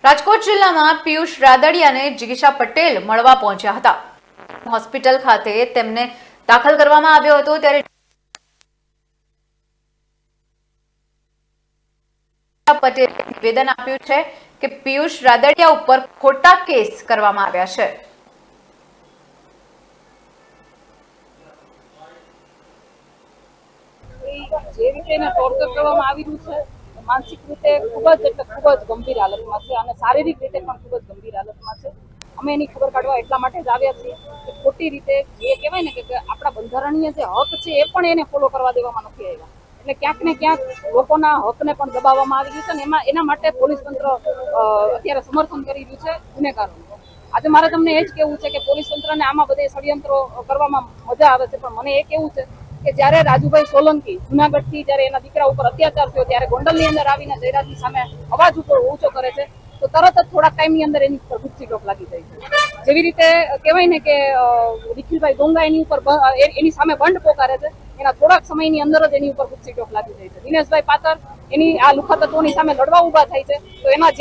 રાજકોટ જિલ્લામાં પિયુષ રાદડિયાને જિગીશા પટેલ મળવા પહોંચ્યા હતા। હોસ્પિટલ ખાતે તેમને દાખલ કરવામાં આવ્યો હતો ત્યારે પટેલે નિવેદન આપ્યું છે કે પિયુષ રાદડિયા ઉપર ખોટા કેસ કરવામાં આવ્યા છે। જે રીતે એને ટોર્ચર કરવામાં આવી રહ્યું છે, માનસિક રીતે ખૂબ જ ગંભીર હાલતમાં છે અને શારીરિક રીતે પણ ખૂબ જ ગંભીર હાલતમાં છે। અમે એની ખબર કાઢવા એટલા માટે જ આવ્યા છીએ કે ખોટી રીતે જે કહેવાય ને કે આપણા બંધારણીય જે હક છે એ પણ એને ફોલો કરવા દેવામાં નથી આવ્યા। એટલે ક્યાંક ને ક્યાંક લોકોના હકને પણ દબાવવામાં આવી રહ્યું છે અને એના માટે પોલીસ તંત્ર અત્યારે સમર્થન કરી રહ્યું છે ગુનેગારોને। આજે મારે તમને એ જ કહેવું છે કે પોલીસ તંત્રને આમાં બધે ષડયંત્રો કરવામાં મજા આવે છે, પણ મને એ કહેવું છે કે જ્યારે રાજુભાઈ સોલંકી જુનાગઢથી જ્યારે એના દીકરા ઉપર અત્યાચાર થયો ત્યારે ગોંડલની અંદર આવીને જયરાજની સામે અવાજ ઊંચો કરે છે, તો તરત જ થોડાક ટાઈમની અંદર એની ઉપર ગુસ્સી ટોક લાગી જાય છે। જેવી રીતે કહેવાય ને કે નિખિલભાઈ ડોંગા એની ઉપર એની સામે બંધ પોકારે છે, એના થોડાક સમયની અંદર જ એની ઉપર ગુસ્સી ટોક લાગી જાય છે। દિનેશભાઈ પાતર એની આ લુખા તત્વોની સામે લડવા ઉભા થાય છે, તો એના